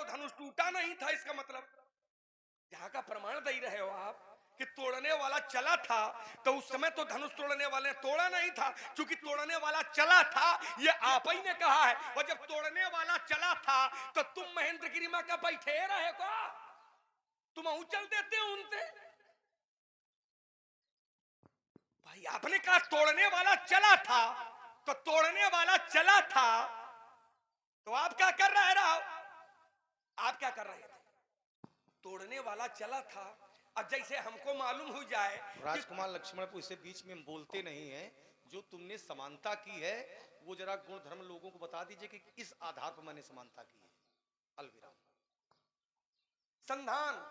धनुष टूटा नहीं था, इसका मतलब यहाँ का प्रमाण दे रहे हो आप कि तोड़ने वाला चला था, तो उस समय तो धनुष तोड़ने वाले तोड़ा नहीं था, क्योंकि तोड़ने वाला चला था ये आप ही ने कहा है। और जब तोड़ने वाला चला था तो तुम महेंद्र गिरिमा का बैठे रहे का, तुम उछल देते हो उनसे। भाई आपने कहा तोड़ने वाला चला था, तो तोड़ने वाला चला था, तो आप क्या कर रहे हो? आप क्या कर रहे थे? तोड़ने वाला चला था। अब जैसे हमको मालूम हो जाए राजकुमार लक्ष्मण को इसे बीच में बोलते नहीं है, जो तुमने समानता की है वो जरा गुण धर्म लोगों को बता दीजिए कि इस आधार पर मैंने समानता की है। अलविराम। संधान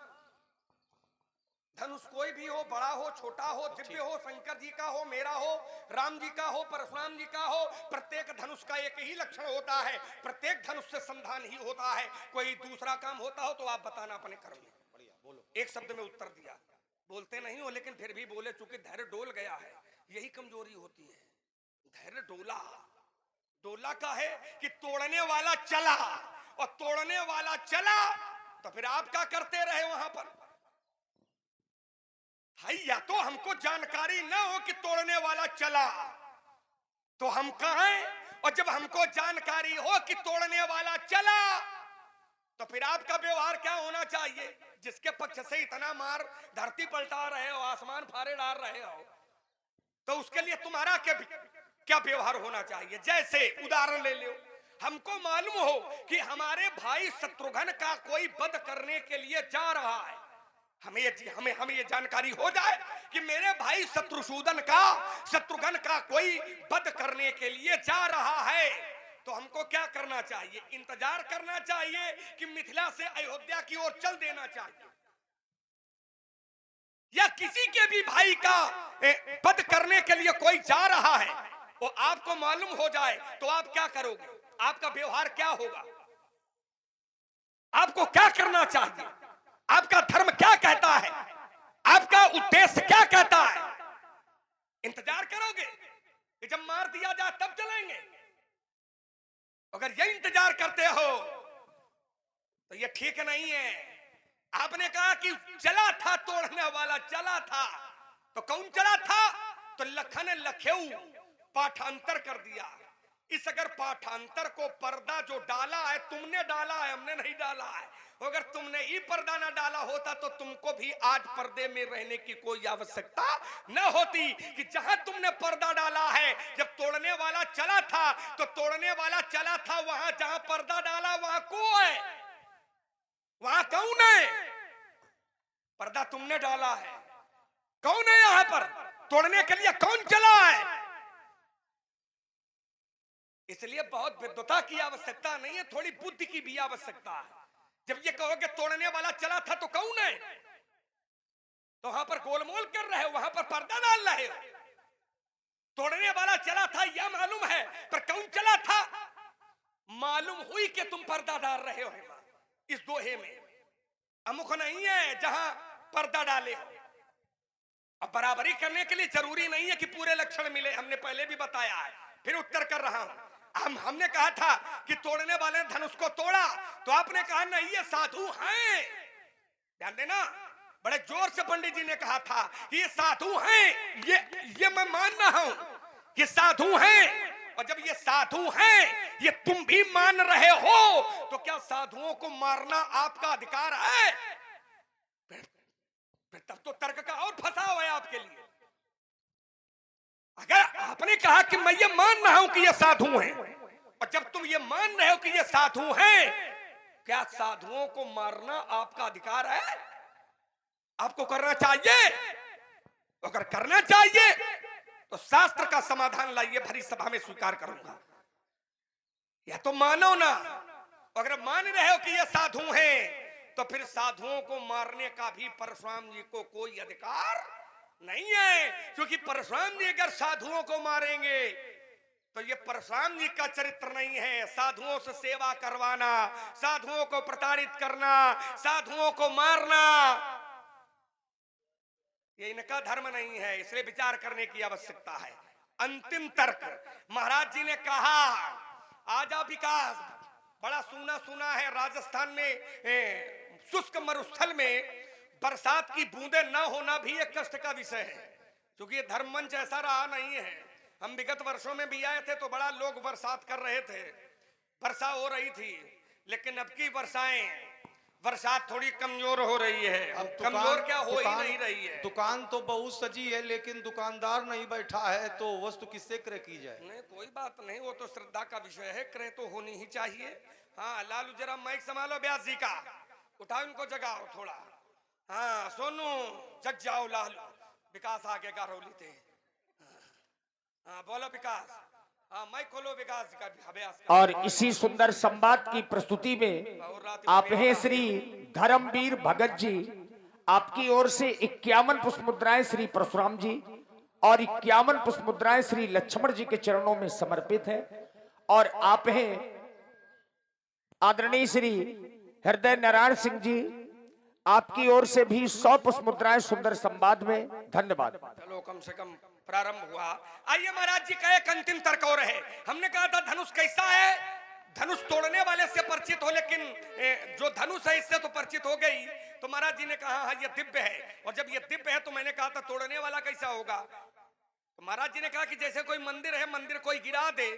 धनुष कोई भी हो, बड़ा हो, छोटा हो, दिव्य हो, शंकर जी का हो, मेरा हो, राम जी का हो, परशुराम जी का हो, प्रत्येक धनुष का एक ही लक्षण होता है, प्रत्येक धनुष से संधान ही होता है। कोई दूसरा काम होता हो तो आप बताना अपने कर्म में। बढ़िया बोलो। एक शब्द में उत्तर दिया, बोलते नहीं हो लेकिन फिर भी बोले, चूंकि धैर्य डोल गया है, यही कमजोरी होती है। धैर्य डोला, डोला का है कि तोड़ने वाला चला, और तोड़ने वाला चला तो फिर आप क्या करते रहे वहां पर? भाई या तो हमको जानकारी न हो कि तोड़ने वाला चला तो हम कहें, और जब हमको जानकारी हो कि तोड़ने वाला चला तो फिर आपका व्यवहार क्या होना चाहिए? जिसके पक्ष से इतना मार धरती पलटा रहे हो, आसमान फाड़े डाल रहे हो, तो उसके लिए तुम्हारा क्या व्यवहार होना चाहिए? जैसे उदाहरण ले लो, हमको मालूम हो कि हमारे भाई शत्रुघ्न का कोई वध करने के लिए जा रहा है, हमें ये जानकारी हो जाए कि मेरे भाई शत्रुघ्न का कोई वध करने के लिए जा रहा है, तो हमको क्या करना चाहिए? इंतजार करना चाहिए कि मिथिला से अयोध्या की ओर चल देना चाहिए? या किसी के भी भाई का वध करने के लिए कोई जा रहा है और आपको मालूम हो जाए तो आप क्या करोगे? आपका व्यवहार क्या होगा? आपको क्या करना चाहिए? आपका धर्म क्या कहता है? आपका उद्देश्य क्या कहता है? इंतजार करोगे कि जब मार दिया जाए तब चलेंगे? अगर ये इंतजार करते हो तो ये ठीक नहीं है। आपने कहा कि चला था, तोड़ने वाला चला था, तो कौन चला था? तो लखन लखेऊ पाठांतर कर दिया। इस अगर पाठांतर को पर्दा जो डाला है तुमने डाला है, हमने नहीं डाला है। अगर तुमने ही पर्दा ना डाला होता तो तुमको भी आज पर्दे में रहने की कोई आवश्यकता न होती। कि जहां तुमने पर्दा डाला है, जब तोड़ने वाला चला था तो तोड़ने वाला चला था, वहां जहां पर्दा डाला वहां कौन है? वहां कौन है? पर्दा तुमने डाला है, कौन है यहां पर? तोड़ने के लिए कौन चला है? इसलिए बहुत विद्वता की आवश्यकता नहीं है, थोड़ी बुद्धि की भी आवश्यकता है। जब ये कहोगे तोड़ने वाला चला था तो कौन है, तो वहां पर गोलमोल कर रहे हो, वहां पर पर्दा डाल रहे हो। तोड़ने वाला चला था यह मालूम है, पर कौन चला था मालूम हुई कि तुम पर्दा डाल रहे हो। इस दोहे में अमुख नहीं है जहां पर्दा डाले हो। अब बराबरी करने के लिए जरूरी नहीं है कि पूरे लक्षण मिले, हमने पहले भी बताया है, फिर उत्तर कर रहा हूं। हमने कहा था कि तोड़ने वाले ने धनुष को तोड़ा, तो आपने कहा नहीं ये साधु हैं। ध्यान देना, बड़े जोर से पंडित जी ने कहा था कि ये साधु हैं, ये मैं मान रहा हूं कि साधु हैं। और जब ये साधु हैं, ये तुम भी मान रहे हो, तो क्या साधुओं को मारना आपका अधिकार है? फिर तब तो तर्क का और फंसाव है आपके लिए। अगर आपने कहा कि मैं ये मान रहा हूं कि ये साधु हैं, और जब तुम ये मान रहे हो कि ये साधु हैं, क्या साधुओं को मारना आपका अधिकार है? आपको करना चाहिए? अगर करना चाहिए तो शास्त्र का समाधान लाइए, भरी सभा में स्वीकार करूंगा। या तो मानो ना, अगर मान रहे हो कि ये साधु हैं तो फिर साधुओं को मारने का भी परशुराम जी को कोई अधिकार नहीं है। क्योंकि परशुराम जी अगर साधुओं को मारेंगे तो ये परशुराम जी का चरित्र नहीं है। साधुओं से सेवा करवाना, साधुओं को प्रताड़ित करना, साधुओं को मारना, ये इनका धर्म नहीं है। इसलिए विचार करने की आवश्यकता है। अंतिम तर्क महाराज जी ने कहा, आजा विकास, बड़ा सूना सूना है राजस्थान में शुष्क मरुस्थल में बरसात की बूंदे न होना भी एक कष्ट का विषय है, क्योंकि ये धर्म मंच ऐसा रहा नहीं है। हम विगत वर्षों में भी आए थे तो बड़ा लोग बरसात कर रहे थे, वर्षा हो रही थी, लेकिन अब की बरसात थोड़ी कमजोर हो रही है। अब कमजोर क्या हो ही नहीं रही है। दुकान तो बहुत सजी है लेकिन दुकानदार नहीं बैठा है, तो वस्तु किससे क्रय की जाए? नहीं, कोई बात नहीं, वो तो श्रद्धा का विषय है, क्रय तो होनी ही चाहिए। हाँ लालू जरा माइक संभालो, ब्यास जी का उठाओ, इनको जगाओ थोड़ा। हाँ सोनू जग जाओ लालू, विकास आगे का रोली थे। हाँ बोलो विकास, हाँ माइक खोलो विकास जी का अभ्यास। और इसी सुंदर संवाद की प्रस्तुति में आप हैं श्री धर्मवीर भगत जी, आपकी ओर से 51 पुष्प मुद्राएं श्री परशुराम जी और 51 पुष्प मुद्राएं श्री लक्ष्मण जी के चरणों में समर्पित है। और आप हैं आदरणीय श्री हृदय नारायण सिंह जी, आपकी ओर से भी 100 पुष्प मुद्राएं सुंदर संवाद में। धन्यवाद। चलो कम से कम प्रारंभ हुआ। आइए महाराज जी का एक अंतिम तर्क और है। हमने कहा था धनुष कैसा है, धनुष तोड़ने वाले से परिचित हो, लेकिन जो धनुष है इससे तो परिचित हो गई। तो महाराज जी ने कहा हाँ ये दिव्य है, और जब ये दिव्य है तो मैंने कहा था तोड़ने वाला कैसा होगा। तो महाराज जी ने कहा कि जैसे कोई मंदिर है, मंदिर कोई गिरा दे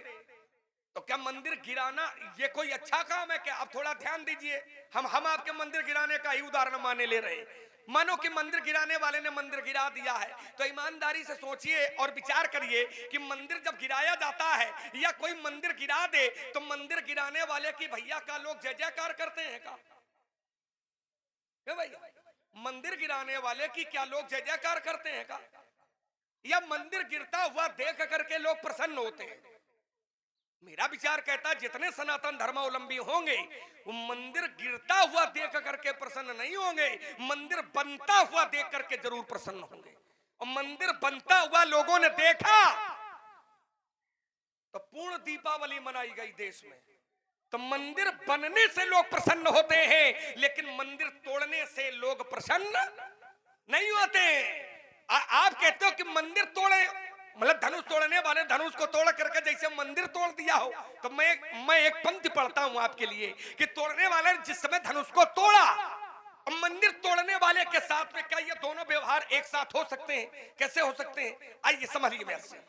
तो क्या मंदिर गिराना ये कोई अच्छा काम है क्या? अब थोड़ा ध्यान दीजिए, हम आपके मंदिर गिराने का ही उदाहरण माने ले रहे। मानो कि मंदिर गिराने वाले ने मंदिर गिरा दिया है, तो ईमानदारी से सोचिए और विचार करिए कि मंदिर जब गिराया जाता है या कोई मंदिर गिरा दे तो मंदिर गिराने वाले की भैया का लोग जय जयकार करते हैं का? भैया मंदिर गिराने वाले की क्या लोग जय जयकार करते हैं का? या मंदिर गिरता हुआ देख करके लोग प्रसन्न होते हैं? मेरा विचार कहता है जितने सनातन धर्मावलंबी होंगे वो मंदिर गिरता हुआ देख करके प्रसन्न नहीं होंगे, मंदिर बनता हुआ देख करके जरूर प्रसन्न होंगे। और मंदिर बनता हुआ लोगों ने देखा तो पूर्ण दीपावली मनाई गई देश में। तो मंदिर बनने से लोग प्रसन्न होते हैं, लेकिन मंदिर तोड़ने से लोग प्रसन्न नहीं होते। आप कहते हो कि मंदिर तोड़े, मतलब धनुष तोड़ने वाले धनुष को तोड़ करके जैसे मंदिर तोड़ दिया हो। तो मैं एक पंक्ति पढ़ता हूं आपके लिए कि तोड़ने वाले जिस समय धनुष को तोड़ा और मंदिर तोड़ने वाले के साथ में क्या ये दोनों व्यवहार एक साथ हो सकते हैं? कैसे हो सकते हैं? आइए समझिए वैसे।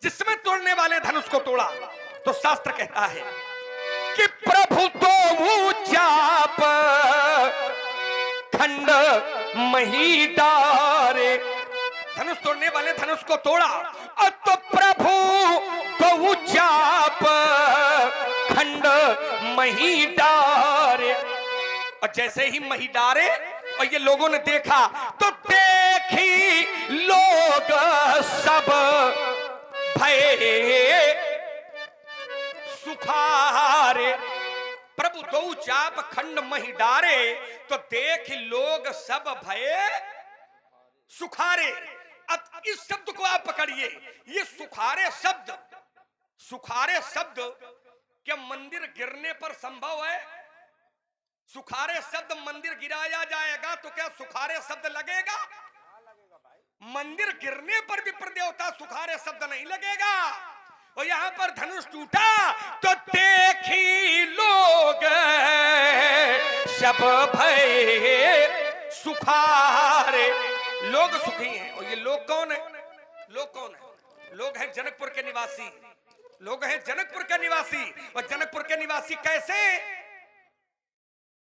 जिस समय तोड़ने वाले धनुष को तोड़ा तो शास्त्र कहता है कि प्रभु तो चाप खंड मही डारे। धनुष तोड़ने वाले धनुष को तोड़ा और तो प्रभु तो चाप खंड मही डारे। और जैसे ही मही डारे और ये लोगों ने देखा तो देखी लोग सब भय सुखारे। प्रभु दो चाप खंड मही डारे तो देख लोग सब भय सुखारे। अब इस शब्द को आप पकड़िए, ये सुखारे शब्द क्या मंदिर गिरने पर संभव है? सुखारे शब्द मंदिर गिराया जाएगा तो क्या सुखारे शब्द लगेगा? मंदिर गिरने पर भी प्रदेवता सुखारे शब्द नहीं लगेगा। और यहां पर धनुष टूटा तो देखी लोग सब भय सुखारे। लोग सुखी हैं। और ये लोग कौन है? लोग कौन है? लोग हैं जनकपुर के निवासी। लोग हैं जनकपुर के निवासी। और जनकपुर के निवासी कैसे?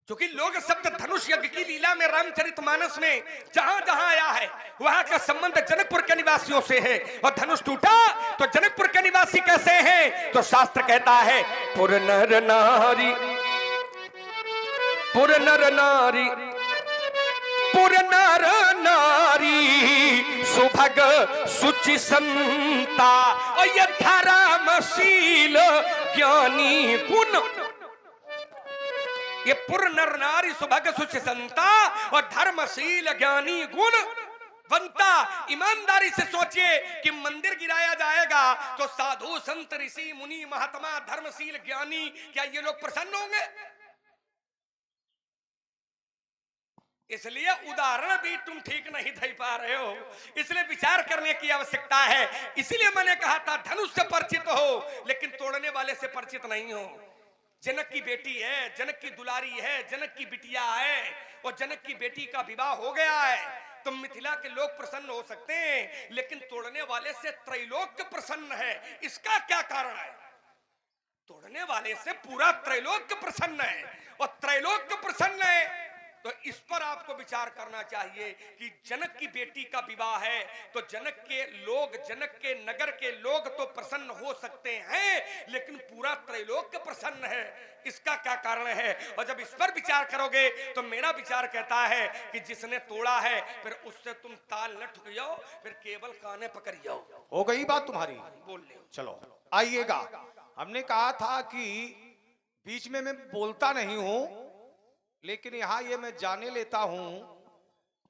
क्योंकि लोग शब्द धनुष यज्ञ की लीला में रामचरितमानस में जहां जहां आया है वहां का संबंध जनकपुर के निवासियों से है। और धनुष टूटा तो जनकपुर के निवासी कैसे हैं? तो शास्त्र कहता है पुर नर नारी, पुर नर नारी, पुर नर नारी सुभग सुचि संता। और ये धर्मशील ज्ञानी गुण, ये पुर नर नारी सुभग सुचि संता और धर्मशील ज्ञानी गुण बनता। ईमानदारी से सोचिए कि मंदिर गिराया जाएगा तो साधु संत ऋषि मुनि महात्मा धर्मशील ज्ञानी क्या ये लोग प्रसन्न होंगे? इसलिए उदाहरण भी तुम ठीक नहीं दे पा रहे हो, इसलिए विचार करने की आवश्यकता है। इसीलिए मैंने कहा था धनुष से परिचित हो लेकिन तोड़ने वाले से परिचित नहीं हो। जनक की बेटी है, जनक की दुलारी है, जनक की बिटिया है और जनक की बेटी का विवाह हो गया है। तो मिथिला के लोग प्रसन्न हो सकते हैं लेकिन तोड़ने वाले से त्रैलोक्य प्रसन्न है। इसका क्या कारण है? तोड़ने वाले से पूरा त्रैलोक्य प्रसन्न है और त्रैलोक्य प्रसन्न है तो इस पर आपको विचार करना चाहिए कि जनक की बेटी का विवाह है तो जनक के लोग, जनक के नगर के लोग तो प्रसन्न हो सकते हैं लेकिन पूरा त्रैलोक्य प्रसन्न है। इसका क्या कारण है? और जब इस पर विचार करोगे तो मेरा विचार कहता है कि जिसने तोड़ा है फिर उससे तुम ताल न ठुकियो, फिर केवल काने पकड़ियो। हो गई बात तुम्हारी? बोल ले। चलो आइएगा। हमने कहा था कि बीच में मैं बोलता नहीं हूं लेकिन यहां ये मैं जाने लेता हूं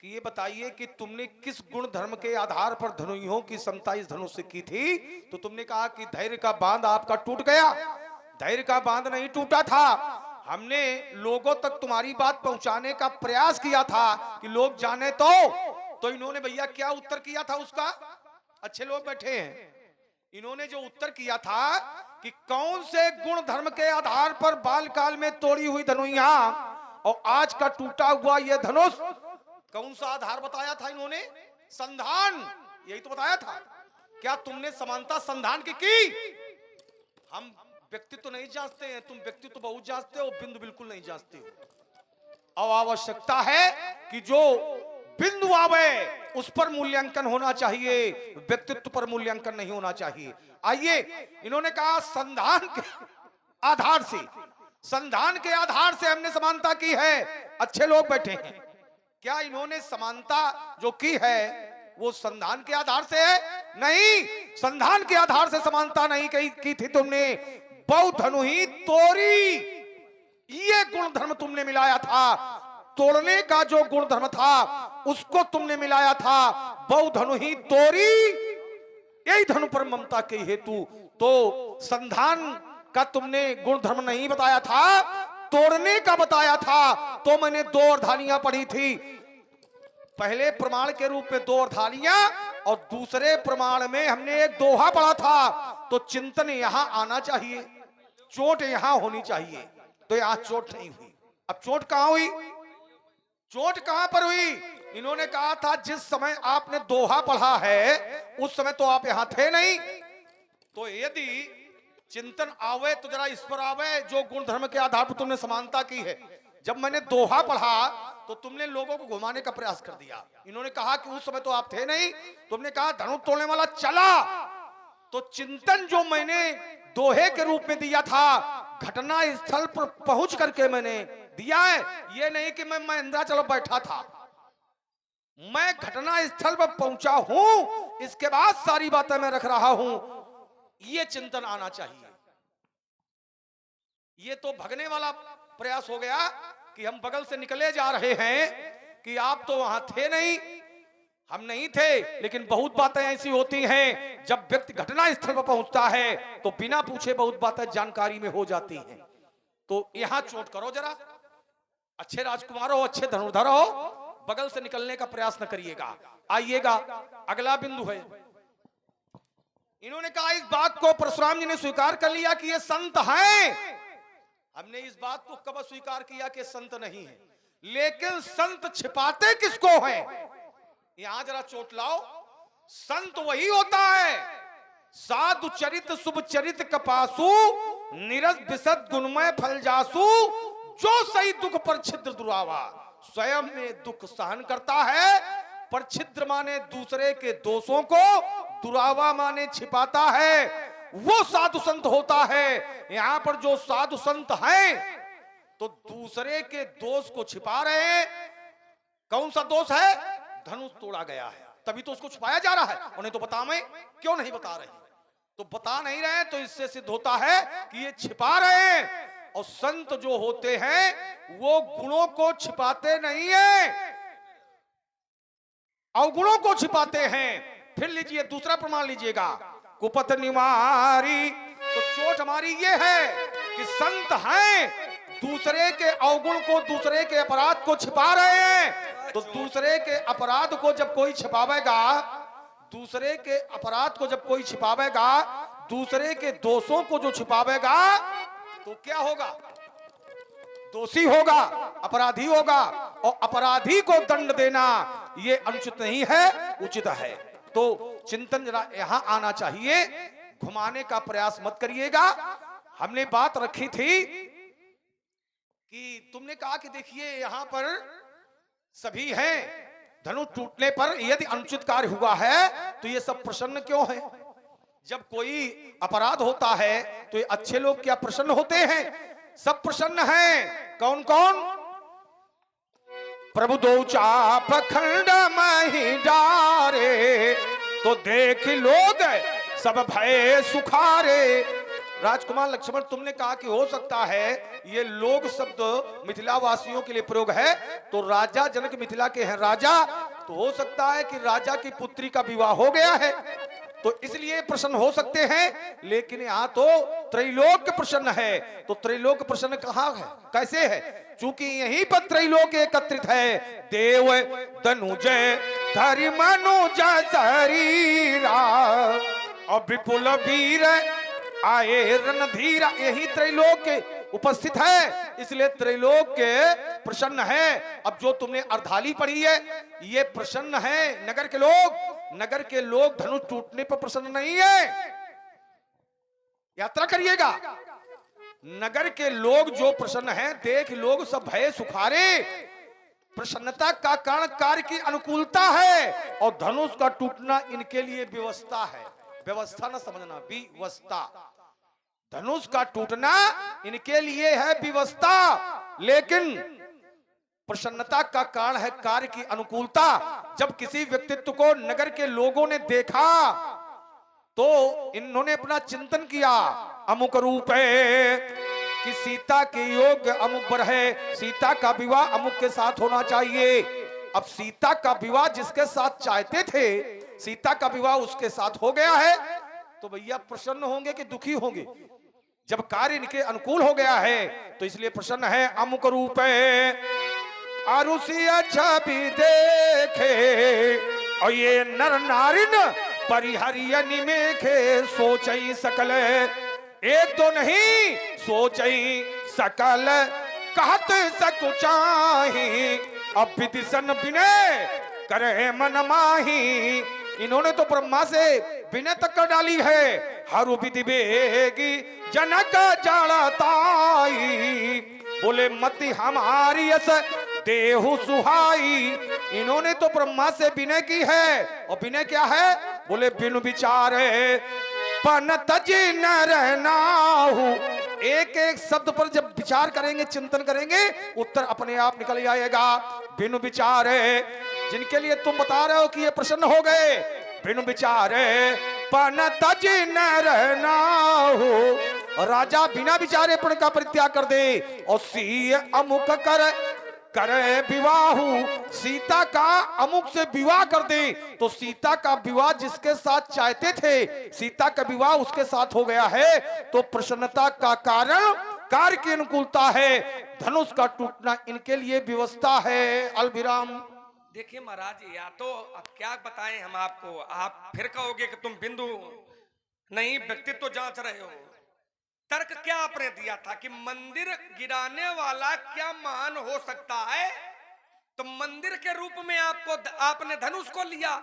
कि ये बताइए कि तुमने किस गुण धर्म के आधार पर धनुइयों की समता इस धनुष से की थी? तो तुमने कहा कि धैर्य का बांध आपका टूट गया। धैर्य का बांध नहीं टूटा था, हमने लोगों तक तुम्हारी बात पहुंचाने का प्रयास किया था कि लोग जाने। तो इन्होंने भैया क्या उत्तर किया था उसका? अच्छे लोग बैठे हैं। इन्होंने जो उत्तर किया था कि कौन से गुण धर्म के आधार पर बालकाल में तोड़ी हुई धनुइया और आज का टूटा हुआ यह धनुष, कौन सा आधार बताया था इन्होंने? संधान, यही तो बताया था। क्या तुमने समानता संधान की? हम व्यक्तित्व नहीं जांचते हैं, तुम व्यक्तित्व बहुत जांचते हो, बिंदु बिल्कुल नहीं जांचते हो। अब आवश्यकता है कि जो बिंदु आवे उस पर मूल्यांकन होना चाहिए, व्यक्तित्व पर मूल्यांकन नहीं होना चाहिए। आइए, इन्होंने कहा संधान के आधार से, संधान के आधार से हमने समानता की है। अच्छे लोग बैठे हैं। क्या इन्होंने समानता जो की है वो संधान के आधार से है? नहीं, संधान के आधार से समानता नहीं की थी तुमने। बहु धनुही तोरी, ये गुण धर्म तुमने मिलाया था। तोड़ने का जो गुण धर्म था उसको तुमने मिलाया था। बहु धनुही तोरी, यही धनु पर ममता के हेतु। तो संधान का तुमने गुण धर्म नहीं बताया था, तोड़ने का बताया था। तो मैंने 2 अर्धालियां पढ़ी थी, पहले प्रमाण के रूप में 2 अर्धालियां और दूसरे प्रमाण में हमने एक दोहा पढ़ा था। तो चिंतन यहां आना चाहिए, चोट यहां होनी चाहिए। तो यहां चोट नहीं हुई। अब चोट कहां हुई? चोट कहां पर हुई? इन्होंने कहा था जिस समय आपने दोहा पढ़ा है उस समय तो आप यहां थे नहीं। तो यदि चिंतन आवे तो जरा इस पर आवे जो गुण धर्म के आधार पर तुमने समानता की है। जब मैंने दोहा पढ़ा तो तुमने लोगों को घुमाने का प्रयास कर दिया। इन्होंने कहा कि उस समय तो आप थे नहीं, तुमने कहा धनु तोड़ने वाला चला। तो चिंतन जो मैंने दोहे के रूप में दिया था, घटना स्थल पर पहुंच करके मैंने दिया है। ये नहीं कि मैं इंद्राचल बैठा था, मैं घटना स्थल पर पहुंचा हूं, इसके बाद सारी बातें मैं रख रहा हूं। ये चिंतन आना चाहिए। ये तो भगने वाला प्रयास हो गया कि हम बगल से निकले जा रहे हैं कि आप तो वहां थे नहीं, हम नहीं थे। लेकिन बहुत बातें ऐसी होती हैं जब व्यक्ति घटना स्थल पर पहुंचता है तो बिना पूछे बहुत बातें जानकारी में हो जाती हैं। तो यहां चोट करो जरा, अच्छे राजकुमार हो, अच्छे धनुर्धर हो, बगल से निकलने का प्रयास न करिएगा। आइएगा, अगला बिंदु है। इन्होंने कहा इस बात को परशुराम जी ने स्वीकार कर लिया कि ये संत हैं। हमने इस बात को कब स्वीकार किया कि संत नहीं है, लेकिन संत छिपाते किसको हैं? यहां जरा चोट लाओ। संत वही होता है साधु चरित शुभ चरित कपासु, निरस विशद गुणमय फल जासु, जो सही दुख पर छिद्र दुरावा। स्वयं में दुख सहन करता है, पर छिद्र माने दूसरे के दोषों को, दुरावा माने छिपाता है, वो साधु संत होता है। यहां पर जो साधु संत हैं तो दूसरे के दोष को छिपा रहे हैं। कौन सा दोष है? धनुष तोड़ा गया है, तभी तो उसको छुपाया जा रहा है। उन्हें तो बताएं, क्यों नहीं बता रहे? तो बता नहीं रहे तो इससे सिद्ध होता है कि ये छिपा रहे हैं। और संत जो होते हैं वो गुणों को छिपाते नहीं है, अवगुणों को छिपाते हैं। फिर लीजिए दूसरा प्रमाण लीजिएगा, कुपथ निवारी। तो चोट हमारी ये है कि संत हैं, दूसरे के अवगुण को, दूसरे के अपराध को छिपा रहे हैं। तो दूसरे के अपराध को जब कोई छिपावेगा, दूसरे के अपराध को जब कोई छिपावेगा, दूसरे के दोषों को जो छिपावेगा, तो क्या होगा? दोषी होगा, अपराधी होगा। और अपराधी को दंड देना ये अनुचित नहीं है, उचित है। तो चिंतन जरा यहां आना चाहिए, घुमाने का प्रयास मत करिएगा। हमने बात रखी थी कि तुमने कहा कि देखिए यहां पर सभी हैं, धनुष टूटने पर यदि अनुचित कार्य हुआ है तो ये सब प्रसन्न क्यों है? जब कोई अपराध होता है तो ये अच्छे लोग क्या प्रसन्न होते हैं? सब प्रसन्न हैं। कौन कौन? प्रभु दो चाप खंड मही डारे, तो देख लोग सब भय सुखारे। राजकुमार लक्ष्मण, तुमने कहा कि हो सकता है ये लोग शब्द मिथिला वासियों के लिए प्रयोग है, तो राजा जनक मिथिला के हैं राजा, तो हो सकता है कि राजा की पुत्री का विवाह हो गया है, तो इसलिए प्रसन्न हो सकते हैं। लेकिन यहाँ तो त्रैलोक्य प्रसन्न है। तो त्रैलोक्य प्रसन्न कहाँ है, कैसे है? चूंकि यहीं पर त्रैलोक्य एकत्रित है। देव धनुज धरि मनुज शरीरा, और विपुल वीर आए रणधीरा, यही त्रैलोक्य उपस्थित है, इसलिए त्रैलोक्य प्रसन्न है। अब जो तुमने अर्धाली पढ़ी है, ये प्रसन्न है नगर के लोग। नगर के लोग धनुष टूटने पर प्रसन्न नहीं है। यात्रा करिएगा, नगर के लोग जो प्रसन्न हैं, देख लोग सब भय सुखारे। प्रसन्नता का कारण कार्य की अनुकूलता है, और धनुष का टूटना इनके लिए व्यवस्था है। व्यवस्था न समझना, व्यवस्था। धनुष का टूटना इनके लिए है व्यवस्था, लेकिन प्रसन्नता का कारण है कार्य की अनुकूलता। जब किसी व्यक्तित्व को नगर के लोगों ने देखा तो इन्होंने अपना चिंतन किया, अमुक रूप है कि सीता के योग अमुक पर है, सीता का विवाह अमुक के साथ होना चाहिए। अब सीता का विवाह जिसके साथ चाहते थे, सीता का विवाह उसके साथ हो गया है, तो भैया प्रसन्न होंगे कि दुखी होंगे? जब कार्य इनके अनुकूल हो गया है तो इसलिए प्रसन्न है। अमुक रूप है आरुषि अच्छा भी देखे, और ये नर नारिन परिहरिय निमेखे, सोचई सकल एक तो नहीं सोचई सकल, कहत सकुचाही, अब विदिशन विनय करे मन माही। इन्होंने तो ब्रह्मा से विनय तक कर डाली है। हरु विधि बेगी जनक जाड़ताई, बोले मति हमारी यस देहु सुहाई। इन्होंने तो ब्रह्मा से विनय की है, और विनय क्या है? बोले बिनु विचारे पन तजी न रहनाहु। एक एक शब्द पर जब विचार करेंगे, चिंतन करेंगे, उत्तर अपने आप निकल जाएगा। बिनु विचारे, जिनके लिए तुम बता रहे हो कि ये प्रसन्न हो गए, बिनु विचारे पन तजी न रहनाहु। राजा बिना विचारे पण का परित्याग कर दे, और सी अमुक करे विवाहु, सीता का अमुक से विवाह कर दे। तो सीता का विवाह जिसके साथ चाहते थे, सीता का विवाह उसके साथ हो गया है, तो प्रसन्नता का कारण कार्य की अनुकूलता है। धनुष का टूटना इनके लिए व्यवस्था है। अलविराम। देखिए महाराज, या तो अब क्या बताएं हम आपको, आप फिर कहोगे कि तुम बिंदु नहीं व्यक्तित्व तो जांच रहे हो। तर्क क्या आपने दिया था कि मंदिर गिराने वाला क्या महान हो सकता है? तो मंदिर के रूप में आपने धनुष को लिया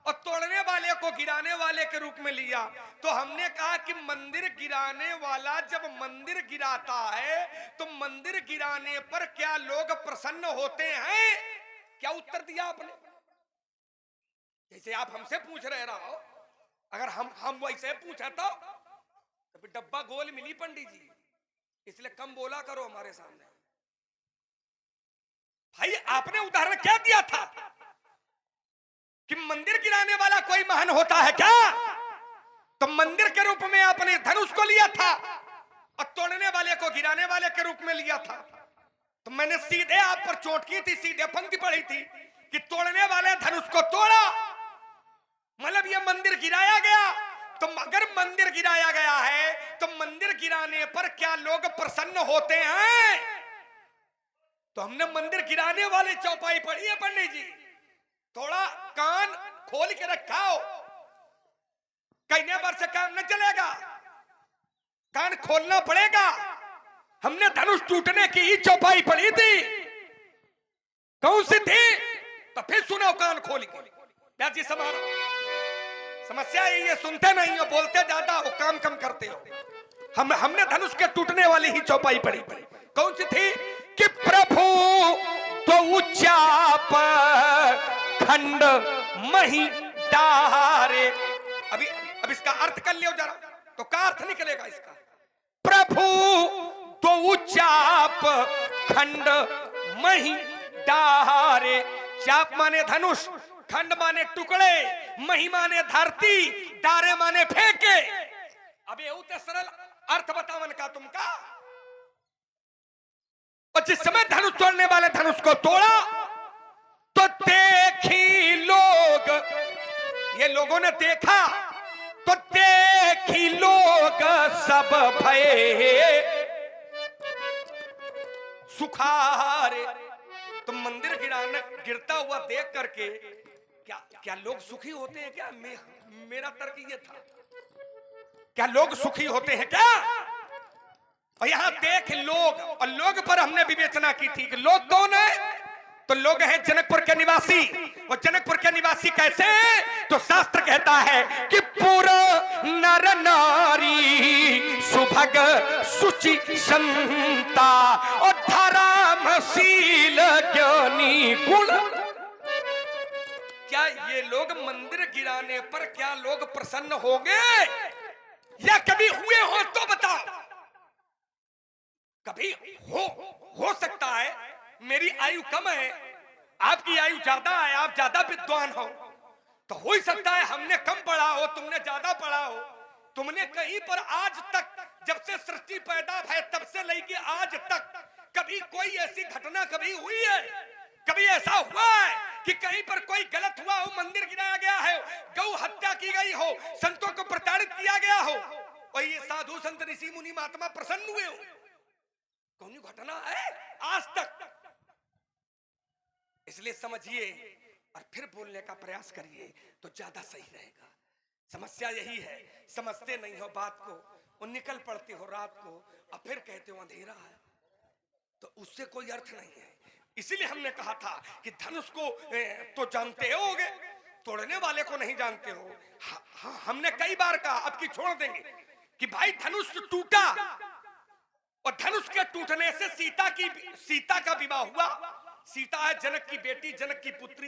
और तोड़ने वाले को गिराने वाले के रूप में लिया। तो हमने कहा कि मंदिर गिराने वाला जब मंदिर गिराता है तो मंदिर गिराने पर क्या लोग प्रसन्न होते हैं? क्या उत्तर दिया आपने? जैसे आप हमसे पूछ रहे रहो, अगर हम वैसे पूछे तो डब्बा गोल मिली पंडित जी, इसलिए कम बोला करो हमारे सामने। भाई आपने उदाहरण क्या दिया था कि मंदिर गिराने वाला कोई महान होता है क्या? तो मंदिर के रूप में आपने धनुष को लिया था और तोड़ने वाले को गिराने वाले के रूप में लिया था। तो मैंने सीधे आप पर चोट की थी, सीधे पंक्ति पढ़ी थी कि तोड़ने वाले धनुष को तोड़ा, मतलब ये मंदिर गिराया गया। तो अगर मंदिर गिराया गया है तो मंदिर गिराने पर क्या लोग प्रसन्न होते हैं? तो हमने मंदिर गिराने वाली चौपाई पढ़ी है पंडित जी। थोड़ा कान खोल के रखा हो, कहने पर से काम न चलेगा, कान खोलना पड़ेगा। हमने धनुष टूटने की ही चौपाई पढ़ी थी। कौन सी थी? तो फिर सुनो कान खोल के। क्या जी समारो? समस्या ये सुनते नहीं हो, बोलते ज्यादा हो, काम कम करते हो। हमने धनुष के टूटने वाली ही चौपाई पढ़ी थी। कौन सी थी? कि प्रभु तो चाप खंड मही डारे। अब इसका अर्थ कर लियो जरा, तो क्या अर्थ निकलेगा इसका? प्रभु तो चाप खंड मही डारे। चाप माने धनुष, खंड माने टुकड़े, मही माने धरती, डारे माने फेंके। अब ये उतने सरल अर्थ बतावन का तुमका। और जिस समय धनुष तोड़ने वाले धनुष को तोड़ा तो देखी लोग, ये लोगों ने देखा तो देखी लोग सब भये सुखारे। तो मंदिर गिरता हुआ देख करके क्या क्या लोग सुखी होते हैं क्या? मेरा तर्क ये था, क्या लोग सुखी होते हैं क्या? और यहां देख लोग, और लोग पर हमने विवेचना की थी कि लोग कौन है? तो लोग हैं जनकपुर के निवासी। और जनकपुर के निवासी कैसे हैं? तो शास्त्र कहता है कि पूरा नर नारी सुभग सुचि संता और धर्मशील ज्ञानी गुण। क्या ये लोग मंदिर गिराने पर क्या लोग प्रसन्न होंगे? या कभी हुए हो तो बताओ। कभी हो सकता है मेरी आयु कम है, आपकी आयु ज्यादा है, आप ज्यादा विद्वान हो, तो हो ही सकता है हमने कम पढ़ा हो, तुमने ज्यादा पढ़ा हो। तुमने कहीं पर आज तक, जब से सृष्टि पैदा है तब से लेके आज तक, कभी कोई ऐसी घटना कभी हुई है? कभी ऐसा हुआ है कि कहीं पर कोई गलत हुआ हो, मंदिर गिराया गया है, गौ हत्या की गई हो, संतों को प्रताड़ित किया गया हो, और ये साधु संत ऋषि मुनि महात्मा प्रसन्न हुए हो? कौन घटना है आज तक? इसलिए समझिए और फिर बोलने का प्रयास करिए तो ज्यादा सही रहेगा। समस्या यही है, समझते नहीं हो बात को, और निकल पड़ते हो रात को और फिर कहते हो अंधेरा है, तो उससे कोई अर्थ नहीं है। इसीलिए हमने कहा था कि धनुष को तो जानते होगे, तोड़ने वाले को नहीं जानते हो। हमने कई बार कहा, अब की छोड़ देंगे, कि भाई धनुष टूटा और धनुष के टूटने से सीता का विवाह हुआ। सीता है जनक की बेटी, जनक की पुत्री।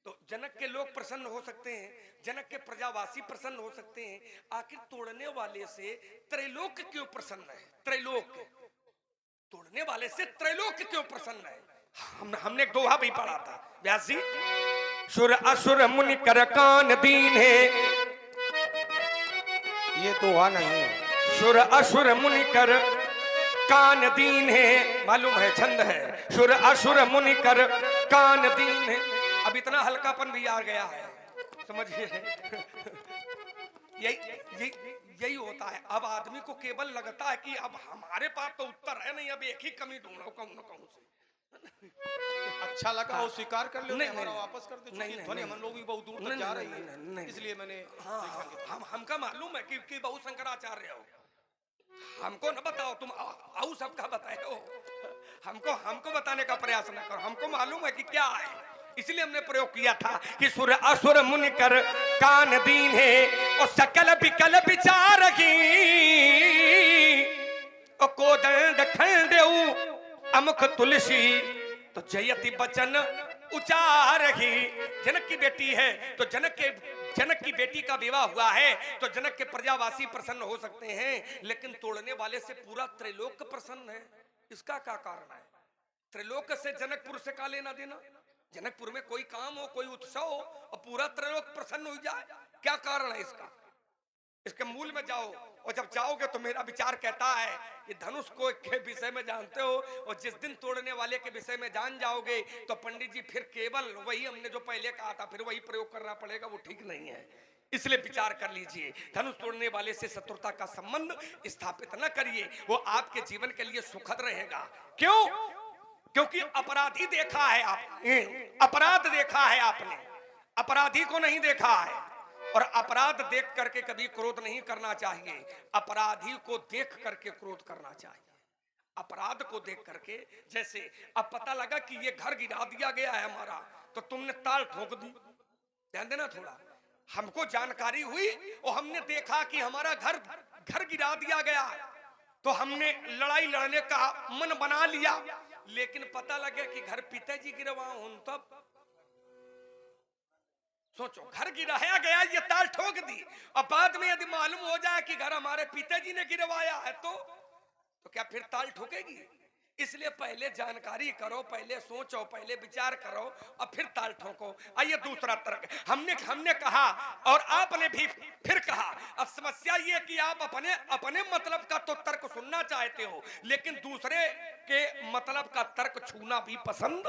तो जनक के लोग प्रसन्न हो सकते हैं, जनक के प्रजावासी प्रसन्न हो सकते हैं, आखिर तोड़ने वाले से त्रैलोक क्यों प्रसन्न है? त्रैलोक तोड़ने वाले से त्रैलोक क्यों प्रसन्न है? हमने एक दोहा भी पढ़ा था व्यास जी, सुर असुर मुनि कर कान दीन है। ये दोहा नहीं है, सुर असुर मुनि कर कान दीन है, मालूम है छंद है। सुर असुर मुनि कर कान दीन है। अब इतना हल्कापन भी आ गया है, समझिए। यही होता है। अब आदमी को केवल लगता है कि अब हमारे पास तो उत्तर है नहीं, अब एक ही कमी ढूंढो कहूं न कहूं से। अच्छा लगा वो स्वीकार कर लो, नहीं, हमारा नहीं, वापस कर दो। नहीं, ध्वनि हम लोग भी बहुत दूर तक जा रही है, इसलिए मैंने हमका मालूम है कि बहु शंकराचार्य हो, हमको न बताओ, तुम आऊ सबका बताए हो, हमको बताने का प्रयास न करो। हमको मालूम है कि क्या है, इसलिए हमने प्रयोग किया था कि सुर असुर मुनि कर कान दीन है और सकल विकल विचार की और कोदंड खंडेऊ अमुख तुलसी तो जयति बचन उचार ही। जनक की बेटी है तो जनक की बेटी का विवाह हुआ है तो जनक के प्रजावासी प्रसन्न हो सकते हैं, लेकिन तोड़ने वाले से पूरा त्रैलोक प्रसन्न है। इसका क्या कारण है? त्रैलोक से जनकपुर से का लेना देना? जनकपुर में कोई काम हो, कोई उत्सव हो और पूरा त्रैलोक प्रसन्न हो जाए, क्या कारण है इसका? इसके मूल में जाओ, और जब जाओगे तो मेरा विचार कहता है कि धनुष को के विषय में जानते हो, और जिस दिन तोड़ने वाले के विषय में जान जाओगे तो पंडित जी फिर केवल वही हमने जो पहले कहा था फिर वही प्रयोग करना पड़ेगा, वो ठीक नहीं है। इसलिए विचार कर लीजिए, धनुष तोड़ने वाले से शत्रुता का संबंध स्थापित न करिए, वो आपके जीवन के लिए सुखद रहेगा। क्यों? क्योंकि अपराधी देखा है आपने, अपराध देखा है आपने, अपराधी को नहीं देखा है। और अपराध देख करके कभी क्रोध नहीं करना चाहिए, अपराधी को देख करके क्रोध करना चाहिए। अपराध को देख करके, जैसे अब पता लगा कि ये घर गिरा दिया गया है हमारा, तो तुमने ताल ठोक दी। ध्यान देना थोड़ा, हमको जानकारी हुई और हमने देखा कि हमारा घर गिरा दिया गया, तो हमने लड़ाई लड़ने का मन बना लिया, लेकिन पता लगे कि घर पिताजी गिरवाओ, तब सोचो, घर गिराया गया, ये ताल ठोक दी, और बाद में यदि मालूम हो जाए कि घर हमारे पिताजी ने गिरवाया है, तो क्या फिर ताल ठोकेगी? इसलिए पहले जानकारी करो, पहले सोचो, पहले विचार करो और फिर ताल ठोको। आइए दूसरा तर्क, हमने कहा और आपने भी फिर कहा। अब समस्या ये कि आप अपने मतलब का तो तर्क सुनना चाहते हो, लेकिन दूसरे के मतलब का तर्क छूना भी पसंद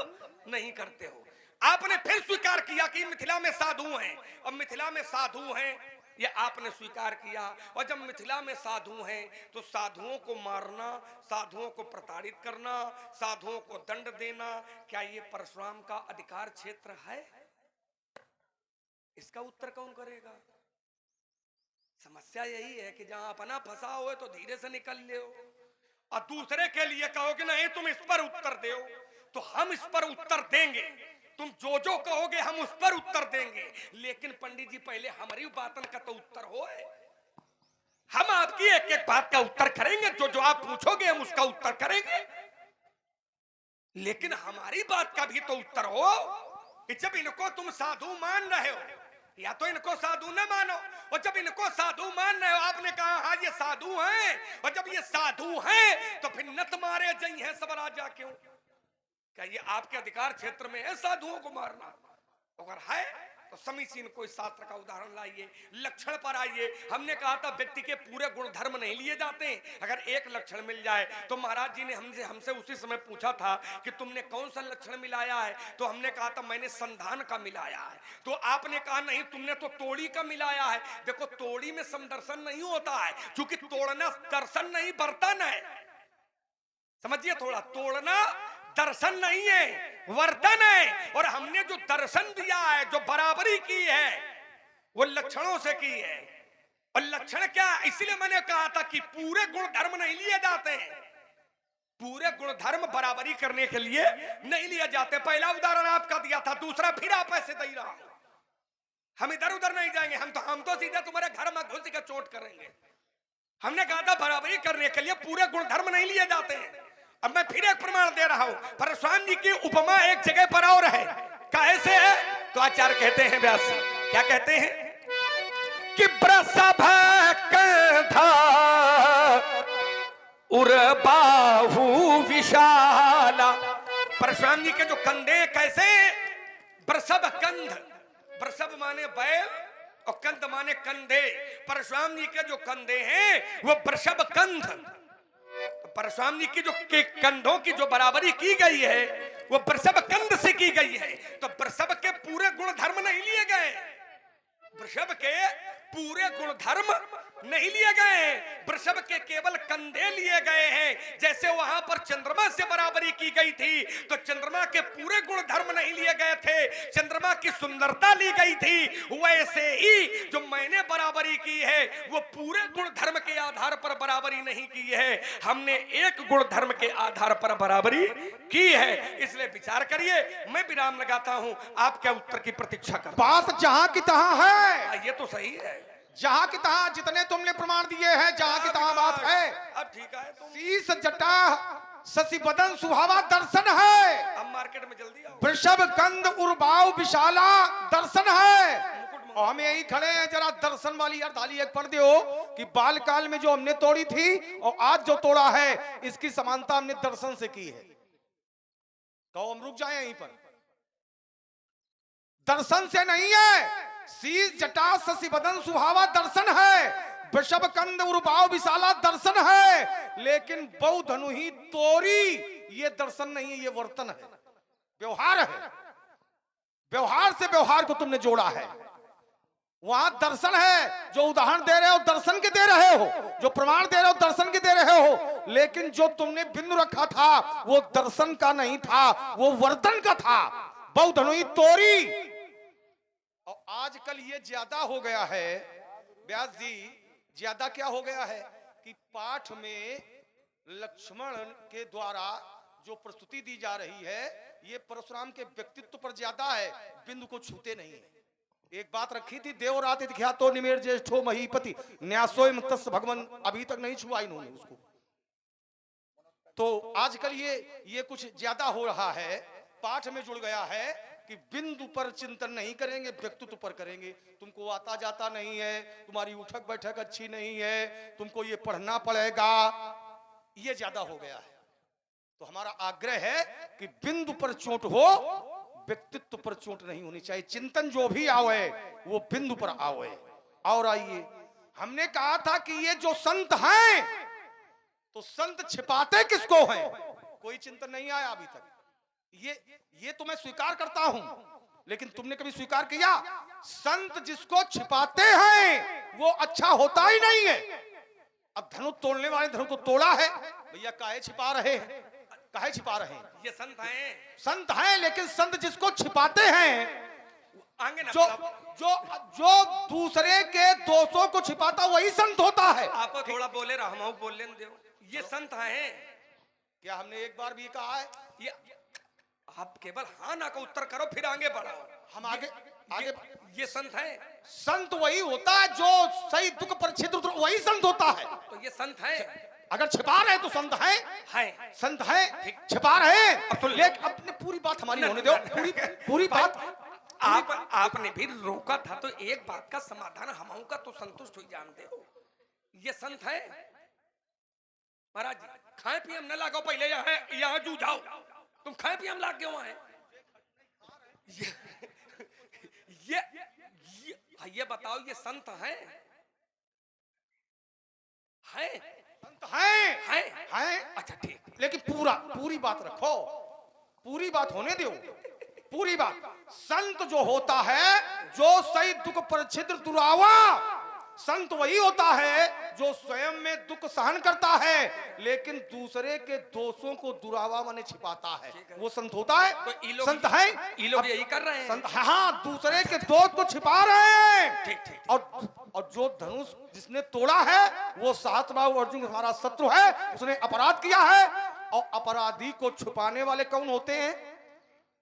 नहीं करते हो। आपने फिर स्वीकार किया कि मिथिला में साधु हैं, और मिथिला में साधु हैं ये आपने स्वीकार किया। और जब मिथिला में साधु हैं तो साधुओं को मारना, साधुओं को प्रताड़ित करना, साधुओं को दंड देना, क्या ये परशुराम का अधिकार क्षेत्र है? इसका उत्तर कौन करेगा? समस्या यही है कि जहां अपना फंसा हो तो धीरे से निकल ले, और दूसरे के लिए कहो कि नहीं तुम इस पर उत्तर दो, तो हम इस पर उत्तर देंगे, तुम जो कहोगे हम उस पर उत्तर देंगे। लेकिन पंडित जी पहले हमारी बातन का तो उत्तर हो, हम आपकी एक एक बात का उत्तर करेंगे, जो आप पूछोगे हम उसका उत्तर करेंगे, लेकिन हमारी बात का भी तो उत्तर हो कि जब इनको तुम साधु मान रहे हो, या तो इनको साधु न मानो, और जब इनको साधु मान रहे हो, आपने कहा हाँ ये साधु हैं, और जब ये साधु हैं तो फिर नत मारे जई हैं सब राजा क्यों? क्या ये आपके अधिकार क्षेत्र में है साधुओं को मारना? अगर है तो समीचीन कोई शास्त्र का उदाहरण लाइए, लक्षण पर आइए। हमने कहा था व्यक्ति के पूरे गुण धर्म नहीं लिए जाते, अगर एक लक्षण मिल जाए तो महाराज जी ने हमसे उसी समय पूछा था कि तुमने कौन सा लक्षण मिलाया है, तो हमने कहा था मैंने संधान का मिलाया है, तो आपने कहा नहीं तुमने तो तोड़ी का मिलाया है। देखो तोड़ी में समदर्शन नहीं होता है, क्योंकि तोड़ना दर्शन नहीं बर्तन है, समझिए थोड़ा, तोड़ना दर्शन नहीं है वर्तन है। और हमने जो दर्शन दिया है, जो बराबरी की है, वो लक्षणों से की है। और लक्षण क्या, इसलिए मैंने कहा था कि पूरे गुण धर्म नहीं लिए जाते हैं, पूरे गुण धर्म बराबरी करने के लिए नहीं लिए जाते। पहला उदाहरण आपका दिया था, दूसरा फिर आप ऐसे दे रहा हूं। हम इधर उधर नहीं जाएंगे, हम तो सीधे तुम्हारे घर में घुस के चोट करेंगे। हमने कहा था बराबरी करने के लिए पूरे गुण धर्म नहीं लिए जाते हैं। अब मैं फिर एक प्रमाण दे रहा हूं, परशुराम जी की उपमा एक जगह पर और है, कैसे है? तो आचार्य कहते हैं, व्यास क्या कहते हैं कि वृषभ कंधा उर बाहु विशाला। परशुराम जी के जो कंधे कैसे? वृषभ कंध, वृषभ माने बैल और कंध माने कंधे। परशुराम जी के जो कंधे हैं वो वृषभ कंध। परशुराम जी की जो कंधों की जो बराबरी की गई है वो वृषभ कंध से की गई है। तो वृषभ के पूरे गुण धर्म नहीं लिए गए, वृषभ के पूरे गुण धर्म नहीं लिए गए, वृषभ के केवल कंधे लिए गए हैं। जैसे वहां पर चंद्रमा से बराबरी की गई थी, तो चंद्रमा के पूरे गुण धर्म नहीं लिए गए थे, चंद्रमा की सुंदरता ली गई थी। वैसे ही जो मैंने बराबरी की है वो पूरे गुण धर्म के आधार पर बराबरी नहीं की है, हमने एक गुण धर्म के आधार पर बराबरी की है। इसलिए विचार करिए, मैं विराम लगाता हूं, आपके उत्तर की प्रतीक्षा कर। बात जहां की तहां है, ये तो सही है, जहां की तहां जितने तुमने प्रमाण दिए हैं, जहां की तहां बात है। अब ठीक है, शीश जटा शशि बदन सुहावा दर्शन है, अब मार्केट में जल्दी आओ। वृषभ कंद उर्बाव विशाला दर्शन है। और हम यही खड़े हैं, जरा दर्शन वाली अर्धाली एक पढ़ दो कि बाल काल में जो हमने तोड़ी थी और आज जो तोड़ा है, इसकी समानता हमने दर्शन से की है। तो हम रुक जाए यहीं पर, दर्शन से नहीं है। शीश जटा शशि बदन सुहावा दर्शन है, वृषभ कंद उर्बाव विशाला दर्शन है, लेकिन बहु धनु ही तोरी ये दर्शन नहीं है, ये वर्तन है, व्यवहार है। व्यवहार से व्यवहार को तुमने जोड़ा है। वहां दर्शन है, जो उदाहरण दे रहे हो दर्शन के दे रहे हो, जो प्रमाण दे रहे हो दर्शन के दे रहे हो, लेकिन जो तुमने बिंदु रखा था वो दर्शन का नहीं था, वो वर्तन का था, बहुत धनुई तोरी। और आजकल ये ज्यादा हो गया है व्यास जी, ज्यादा क्या हो गया है कि पाठ में लक्ष्मण के द्वारा जो प्रस्तुति दी जा रही है ये परशुराम के व्यक्तित्व पर ज्यादा है, बिंदु को छूते नहीं है। एक बात रखी थी, देवराति ख्यातो निमेर ज्येष्ठो महीपति न्यासोय तस् भगवान, अभी तक नहीं छुआ इन्होंने उसको। तो आजकल ये कुछ ज्यादा हो रहा है, पाठ में जुड़ गया है कि बिंदु पर चिंतन नहीं करेंगे, व्यक्तित्व पर करेंगे। तुमको आता जाता नहीं है, तुम्हारी उठक बैठक अच्छी नहीं है, तुमको ये पढ़ना पड़ेगा, ये ज्यादा हो गया है। तो हमारा आग्रह है कि बिंदु पर चोट हो, व्यक्तित्व पर चोट नहीं होनी चाहिए। चिंतन जो भी आवे वो बिंदु पर आवे। और आइए, हमने कहा था कि ये जो संत हैं, तो संत छिपाते किसको हैं? कोई चिंतन नहीं आया अभी तक। ये तो मैं स्वीकार करता हूं, लेकिन तुमने कभी स्वीकार किया संत जिसको छिपाते हैं वो अच्छा होता ही नहीं है। अब धनुष तोड़ने वाले धनुष तो तोड़ा है, भैया काहे छिपा रहे हैं, काहे छिपा रहे हैं? ये संत हैं, संत हैं, लेकिन संत जिसको छिपाते हैं, आगे ना जो दूसरे के दोषों को छिपाता वही संत होता है। आप थोड़ा बोले रहमाऊ बोल लेने दो। ये संत हैं क्या हमने एक बार भी कहा है? ये आप केवल हाँ ना का उत्तर करो फिर आगे बढ़ो। हम आगे ये संत है। संत वही होता है जो सही दुख पर छिद्र वही संत होता है। तो ये संत है, अगर छिपा रहे तो संत है, संत है, छिपा रहे। लेकिन अपने पूरी बात हमारी होने दो, पूरी बात। आपने भी रोका था तो एक बात का समाधान हम का तो संतुष्ट हो जानते हो। ये संत है महाराज जी, खाए पिए हम न लागो, पहले यहाँ जू जाओ, तुम खाए पिए हम लाग गए वहां। ये बताओ ये संत है? संत है। अच्छा ठीक, लेकिन पूरी बात रखो, पूरी बात होने दो, पूरी बात। संत जो होता है जो सही दुख पर छिद्र दुरावा, संत वही होता है जो स्वयं में दुख सहन करता है लेकिन दूसरे के दोषों को दुरावा माने छिपाता है, वो संत होता है। तो संत है, ये लोग यही कर रहे हैं। संत हाँ, दूसरे के दोष को छिपा रहे हैं। ठीक। और जो धनुष जिसने तोड़ा है वो सहस्त्रबाहु अर्जुन हमारा शत्रु है, उसने अपराध किया है। और अपराधी को छुपाने वाले कौन होते हैं?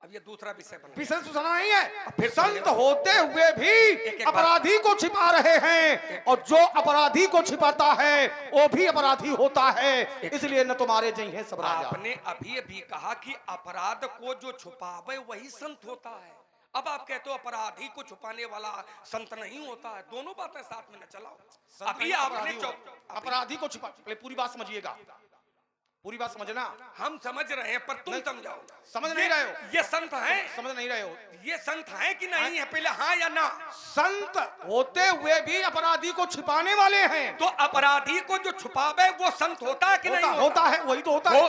अब ये दूसरा विषय सुना नहीं है। फिर संत होते हुए भी अपराधी को छिपा रहे हैं, और जो अपराधी को छिपाता है वो भी अपराधी होता है। इसलिए न तुम्हारे जय है सब राजा। आपने अभी कहा कि अपराध को जो छुपावे वही संत होता है। अब आप कहते हो अपराधी को छुपाने वाला संत नहीं होता है। दोनों बातें साथ में न चलाओ। अभी आपने अपराधी को छुपा, पूरी बात समझिएगा, पूरी बात समझना। हम समझ रहे हैं पर तुम समझाओ। समझ नहीं रहे हो। ये संत है, समझ नहीं रहे हो। ये संत है कि नहीं है, पहले हाँ या ना? संत होते हुए भी अपराधी को छिपाने वाले हैं। तो अपराधी को जो छुपावे वो संत होता है कि नहीं होता है? वही तो होता है।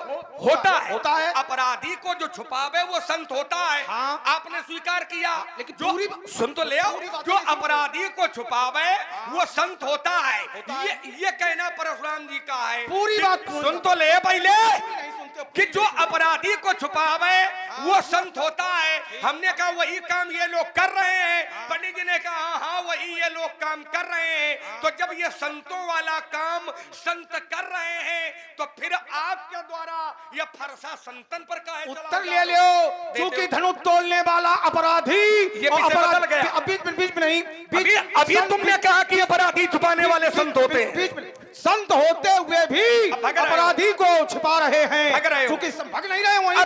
होता है। अपराधी को जो छुपावे वो संत होता है। हाँ। आपने स्वीकार किया, लेकिन जो सुन तो ले आओ, जो अपराधी को छुपावे वो संत होता है। ये कहना परशुराम जी का है। पूरी बात सुन तो ले पहले कि जो अपराधी को छुपावे वो संत होता है। हमने कहा वही काम ये लोग कर रहे हैं। पंडित जी ने कहा हाँ वही ये लोग काम कर रहे हैं। तो जब ये संतों वाला काम संत कर रहे हैं तो फिर आपके द्वारा ये फरसा संतन पर का है? उत्तर ले लो। क्योंकि धनुष तोड़ने वाला अपराधी, ये बदल गया। बीच में नहीं, अभी तुमने कहा कि अपराधी छुपाने वाले संत होते हैं। संत होते हुए भी अपराधी को छिपा रहे हैं, क्योंकि भग नहीं रहे वहीं।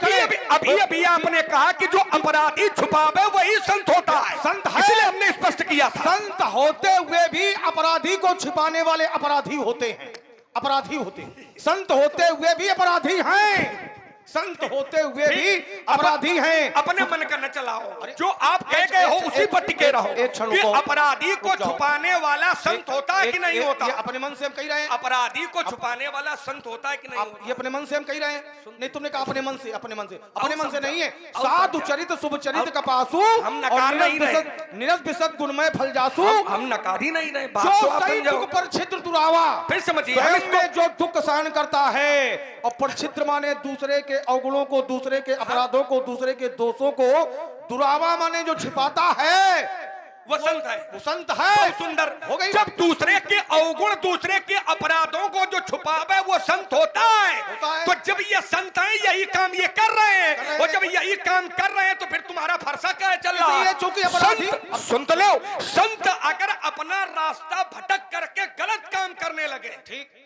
अभी आपने कहा कि जो अपराधी छुपावे वही संत होता है। संत है, इसलिए हमने स्पष्ट किया था। संत होते हुए भी अपराधी को छिपाने वाले अपराधी होते हैं, अपराधी होते हैं। संत होते हुए भी अपराधी हैं। संत होते हुए भी अपराधी हैं। अपने मन का न चलाओ, जो आप कह गए हो उसी पर टिके रहो। एक क्षण कि रुको। अपराधी को रुक जाओ। छुपाने वाला संत होता है कि नहीं होता? ये अपने मन से हम कह रहे हैं। अपराधी को छुपाने वाला संत होता है कि नहीं होता? ये अपने मन से हम कह रहे हैं। नहीं, तुमने कहा अपने मन से, अपने मन से, अपने मन से नहीं है। साधु चरित शुभ चरित कपासु हम नकार नहीं रहे। निरस बिसत गुणमय फल जासु। हम नकार ही नहीं रहे, बात जो तो आप सही समझो। दुख पर छिद्र दुरावा, फिर समझिए, हम स्वयं इसको में जो दुख सहन करता है और पर छिद्र माने दूसरे के अवगुणों को, दूसरे के अपराधों को, दूसरे के दोषों को, दुरावा माने जो छिपाता है वो संत है। वो संत है। बहुत सुंदर हो गई। जब दूसरे के अवगुण, दूसरे के अपराधों को जो छुपावे वो संत होता है। तो जब ये संत है, यही काम ये कर रहे हैं, और जब यही काम कर रहे हैं तो फिर तुम्हारा फरसा क्या चल रहा है? चूंकि अपराधी संत, सुन तो लो, संत अगर अपना रास्ता भटक करके गलत काम करने लगे, ठीक,